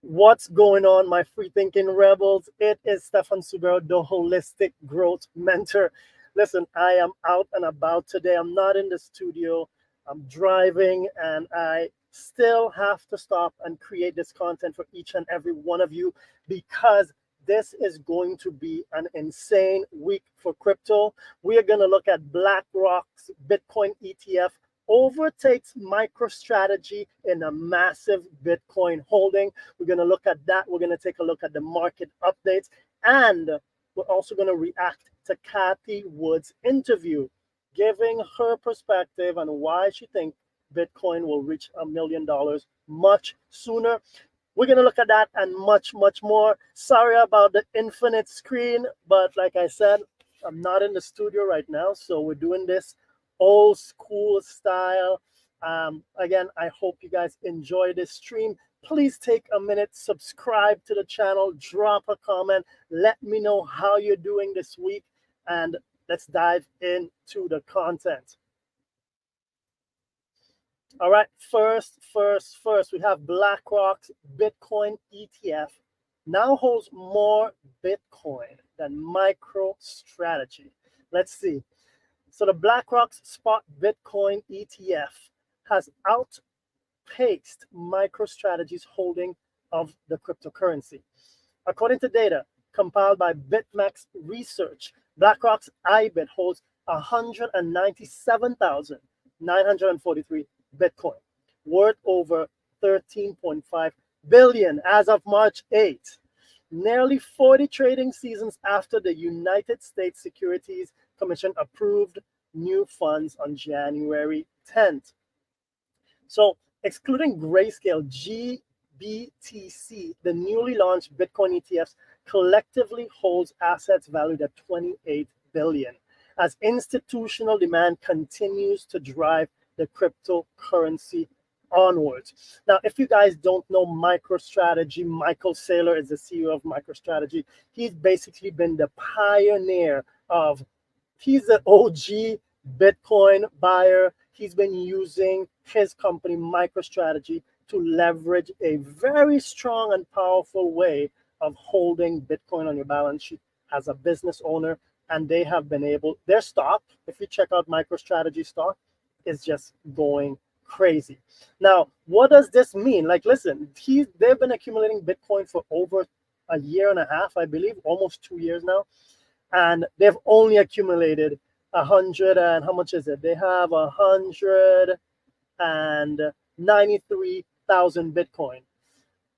What's going on, my free thinking rebels? It is Stefan Subero, the holistic growth mentor. Listen, I am out and about today. I'm not in the studio. I'm driving, and I still have to stop and create this content for each and every one of you because this is going to be an insane week for crypto. We are going to look at BlackRock's Bitcoin ETF overtakes MicroStrategy in a massive Bitcoin holding. We're going to look at that. We're going to take a look at the market updates. And we're also going to react to Cathie Wood's interview, giving her perspective on why she thinks Bitcoin will reach $1 million much sooner. We're going to look at that and much, much more. Sorry about the infinite screen, but like I said, I'm not in the studio right now, so we're doing this old school style. Again, I hope you guys enjoy this stream. Please take a minute, subscribe to the channel, drop a comment, let me know how you're doing this week, and let's dive into the content. All right, first, we have BlackRock's Bitcoin ETF now holds more Bitcoin than MicroStrategy. Let's see. So the BlackRock's spot Bitcoin ETF has outpaced MicroStrategy's holding of the cryptocurrency. According to data compiled by BitMEX Research, BlackRock's IBIT holds 197,943 Bitcoin, worth over 13.5 billion as of March 8th. Nearly 40 trading seasons after the United States Securities Commission approved new funds on January 10th. So, excluding Grayscale, GBTC, the newly launched Bitcoin ETFs, collectively holds assets valued at 28 billion as institutional demand continues to drive the cryptocurrency onwards. Now, if you guys don't know MicroStrategy, Michael Saylor is the CEO of MicroStrategy. He's basically been the pioneer of, he's the OG Bitcoin buyer. He's been using his company, MicroStrategy, to leverage a very strong and powerful way of holding Bitcoin on your balance sheet as a business owner. And they have been able, their stock, if you check out MicroStrategy stock, is just going crazy. Now, what does this mean? Like, listen, they've been accumulating Bitcoin for over a year and a half, I believe, almost 2 years now. And they've only accumulated 100 and how much is it? They have 193,000 Bitcoin.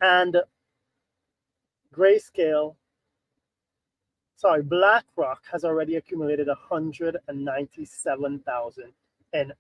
And BlackRock has already accumulated 197,000 in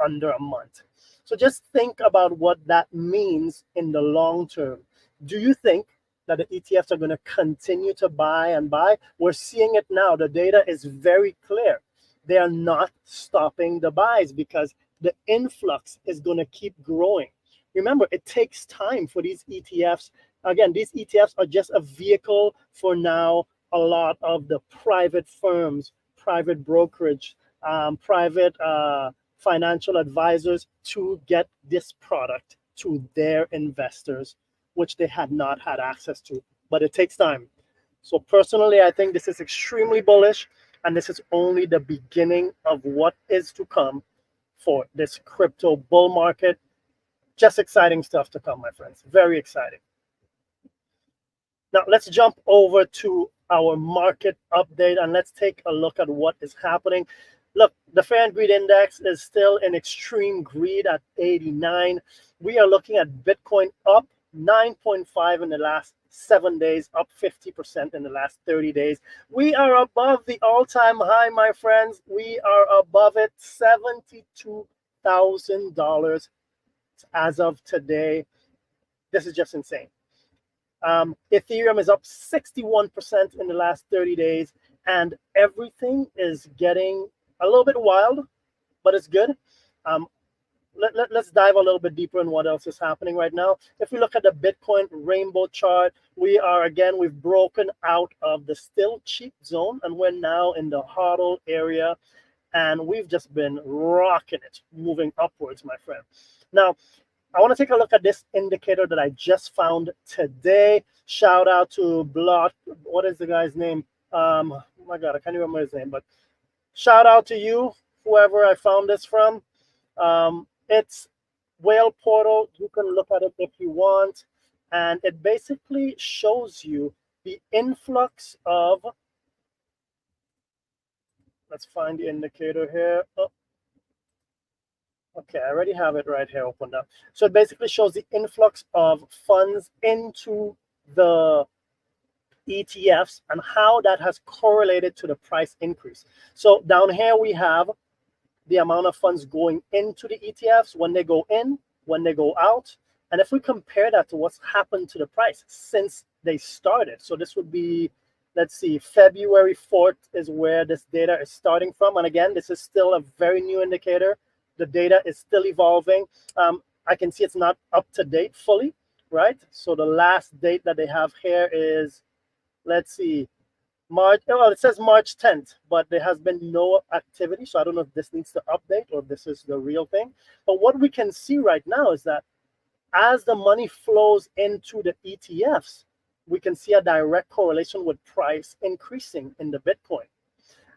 under a month. So just think about what that means in the long term. Do you think that the ETFs are going to continue to buy and buy? We're seeing it now. The data is very clear. They are not stopping the buys because the influx is going to keep growing. Remember, it takes time for these ETFs. Again, these ETFs are just a vehicle for now. A lot of the private firms, private brokerage, private financial advisors to get this product to their investors, which they had not had access to, but it takes time. So personally, I think this is extremely bullish, and this is only the beginning of what is to come for this crypto bull market. Just exciting stuff to come, my friends. Very exciting. Now, let's jump over to our market update, and let's take a look at what is happening. Look, the Fear and Greed Index is still in extreme greed at 89. We are looking at Bitcoin up 9.5 in the last 7 days, up 50% in the last 30 days. We are above the all-time high, my friends. We are above it, $72,000 as of today. This is just insane. Ethereum is up 61% in the last 30 days, and everything is getting a little bit wild, but it's good. Let's dive a little bit deeper in what else is happening right now. If we look at the Bitcoin rainbow chart, we've broken out of the still cheap zone, and we're now in the hodl area, and we've just been rocking it, moving upwards, my friend. Now, I want to take a look at this indicator that I just found today. Shout out to what is the guy's name? Oh my God, I can't remember his name, but shout out to you, whoever I found this from. It's Whale Portal. You can look at it if you want. And it basically shows you the influx of, let's find the indicator here. Oh, okay, I already have it right here opened up. So it basically shows the influx of funds into the ETFs and how that has correlated to the price increase. So down here we have the amount of funds going into the ETFs, when they go in, when they go out. And if we compare that to what's happened to the price since they started, so this would be, let's see, February 4th is where this data is starting from. And again, this is still a very new indicator. The data is still evolving. I can see it's not up to date fully, right? So the last date that they have here is, let's see, March. Well, it says March 10th, but there has been no activity. So I don't know if this needs to update or if this is the real thing. But what we can see right now is that as the money flows into the ETFs, we can see a direct correlation with price increasing in the Bitcoin.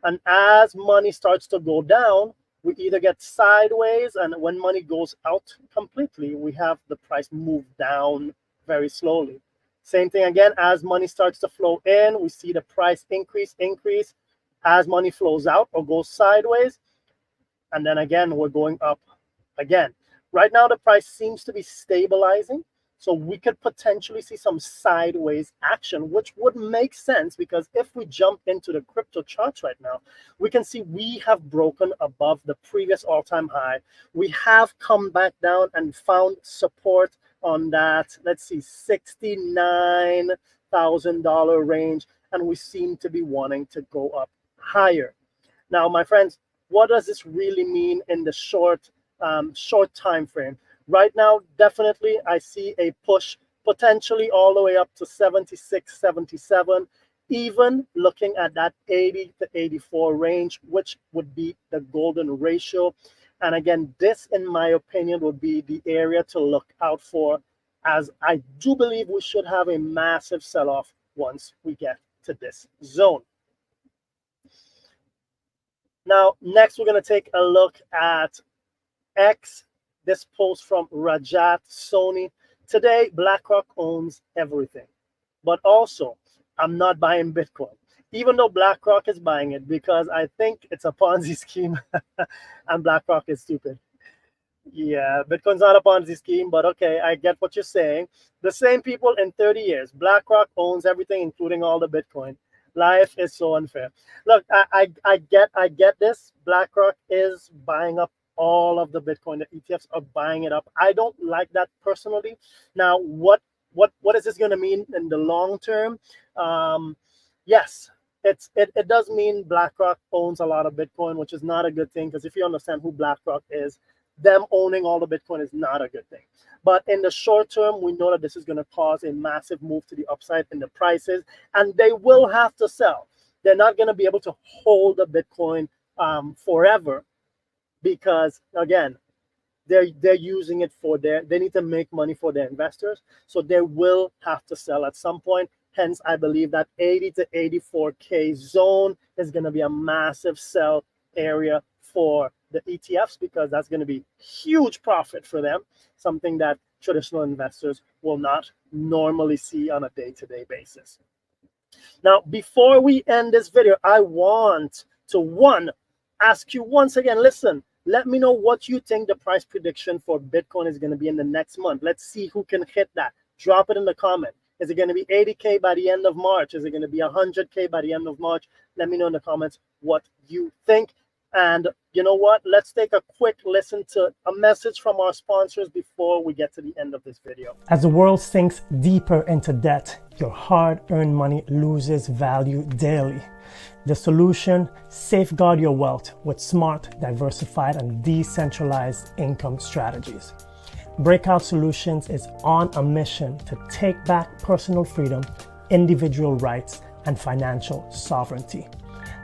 And as money starts to go down, we either get sideways, and when money goes out completely, we have the price move down very slowly. Same thing again, as money starts to flow in, we see the price increase. As money flows out or goes sideways, and then again, we're going up again. Right now, the price seems to be stabilizing. So we could potentially see some sideways action, which would make sense, because if we jump into the crypto charts right now, we can see we have broken above the previous all-time high. We have come back down and found support on that, let's see, $69,000 range, and we seem to be wanting to go up higher. Now, my friends, what does this really mean in the short time frame? Right now, definitely, I see a push potentially all the way up to 76, 77, even looking at that 80 to 84 range, which would be the golden ratio. And again, this, in my opinion, would be the area to look out for, as I do believe we should have a massive sell-off once we get to this zone. Now, next, we're going to take a look at X. This post from Rajat Soni. Today, BlackRock owns everything. But also, I'm not buying Bitcoin, even though BlackRock is buying it, because I think it's a Ponzi scheme and BlackRock is stupid. Yeah, Bitcoin's not a Ponzi scheme, but okay, I get what you're saying. The same people in 30 years. BlackRock owns everything, including all the Bitcoin. Life is so unfair. Look, I get this. BlackRock is buying up all of the Bitcoin. The ETFs are buying it up. I don't like that personally. Now, what is this going to mean in the long term? Yes, it does mean BlackRock owns a lot of Bitcoin, which is not a good thing, because if you understand who BlackRock is, them owning all the Bitcoin is not a good thing. But in the short term, we know that this is going to cause a massive move to the upside in the prices, and they will have to sell. They're not going to be able to hold the Bitcoin forever, because again, they're using it for they need to make money for their investors, so they will have to sell at some point. Hence, I believe that 80 to 84K zone is going to be a massive sell area for the ETFs, because that's going to be huge profit for them, something that traditional investors will not normally see on a day-to-day basis. Now, before we end this video, I want to ask you once again, listen, let me know what you think the price prediction for Bitcoin is going to be in the next month. Let's see who can hit that. Drop it in the comment. Is it going to be 80K by the end of March? Is it going to be 100K by the end of March? Let me know in the comments what you think. And you know what? Let's take a quick listen to a message from our sponsors before we get to the end of this video. As the world sinks deeper into debt, your hard-earned money loses value daily. The solution: safeguard your wealth with smart, diversified, and decentralized income strategies. Breakout Solutions is on a mission to take back personal freedom, individual rights, and financial sovereignty.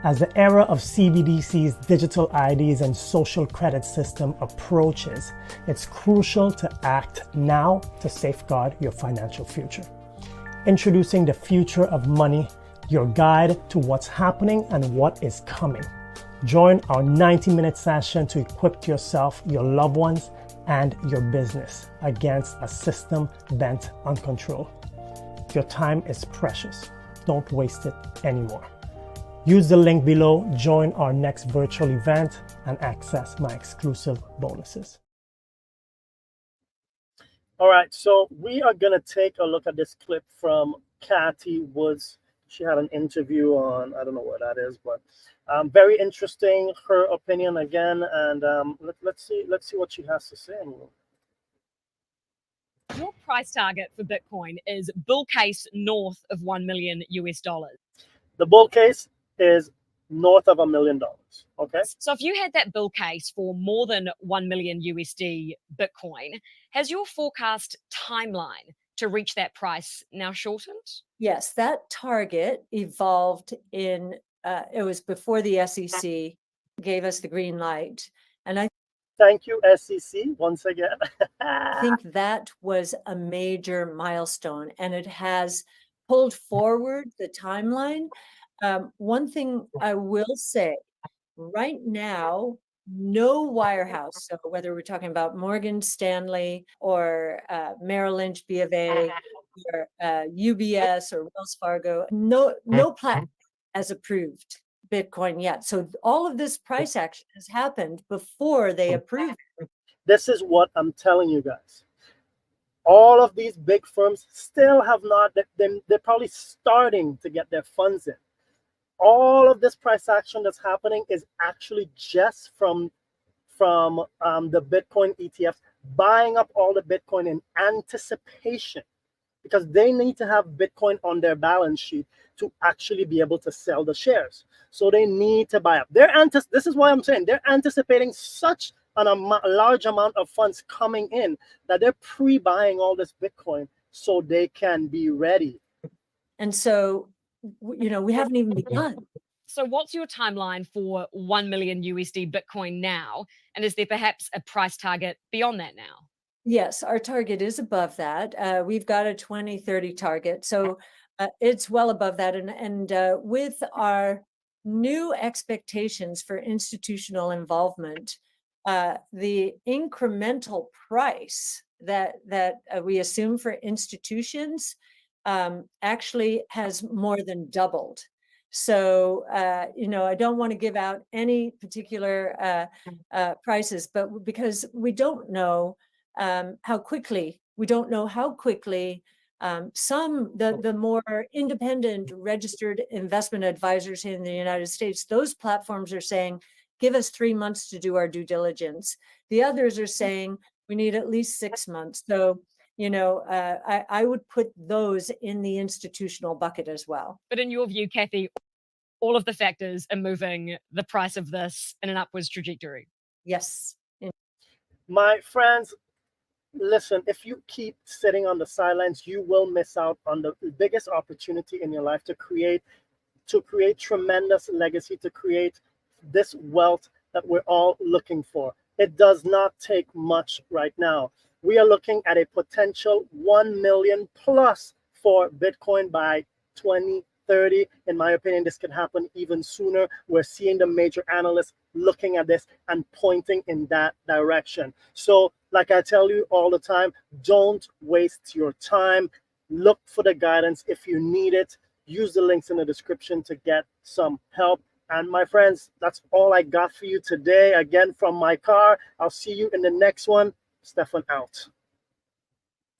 As the era of CBDCs, digital IDs, and social credit system approaches, it's crucial to act now to safeguard your financial future. Introducing the Future of Money, your guide to what's happening and what is coming. Join our 90-minute session to equip yourself, your loved ones, and your business against a system bent on control. Your time is precious. Don't waste it anymore. Use the link below, join our next virtual event, and access my exclusive bonuses. All right, so we are going to take a look at this clip from Cathie Woods. She had an interview on, I don't know what that is, but very interesting, her opinion again, and let's see what she has to say. Your price target for Bitcoin is bull case north of $1 million US. The bull case is north of $1 million. Okay. So if you had that bull case for more than 1 million USD Bitcoin, has your forecast timeline to reach that price now shortened? Yes, that target evolved in, it was before the SEC gave us the green light. And I Thank you, SEC, once again. think that was a major milestone, and it has pulled forward the timeline. One thing I will say, right now, no wirehouse, so whether we're talking about Morgan Stanley or Merrill Lynch, B of A, or UBS or Wells Fargo, no platform has approved Bitcoin yet. So all of this price action has happened before they approve it. This is what I'm telling you guys. All of these big firms still have not, they're probably starting to get their funds in. All of this price action that's happening is actually just from the Bitcoin ETFs buying up all the Bitcoin in anticipation, because they need to have Bitcoin on their balance sheet to actually be able to sell the shares. So they need to buy up. This is why I'm saying they're anticipating such a large amount of funds coming in that they're pre-buying all this Bitcoin so they can be ready. And so, we haven't even begun. So what's your timeline for 1 million USD Bitcoin now? And is there perhaps a price target beyond that now? Yes, our target is above that. We've got a 2030 target. So it's well above that. And with our new expectations for institutional involvement, the incremental price that we assume for institutions actually has more than doubled. So, I don't want to give out any particular prices, but because we don't know how quickly the more independent registered investment advisors in the United States, those platforms are saying, give us 3 months to do our due diligence. The others are saying we need at least 6 months. So, I would put those in the institutional bucket as well. But in your view, Cathie, all of the factors are moving the price of this in an upwards trajectory. Yes. My friends, listen, if you keep sitting on the sidelines, you will miss out on the biggest opportunity in your life to create tremendous legacy, to create this wealth that we're all looking for. It does not take much right now. We are looking at a potential 1 million plus for Bitcoin by 2030. In my opinion, this could happen even sooner. We're seeing the major analysts looking at this and pointing in that direction. So like I tell you all the time, don't waste your time. Look for the guidance if you need it. Use the links in the description to get some help. And my friends, that's all I got for you today. Again, from my car. I'll see you in the next one. Stefan out.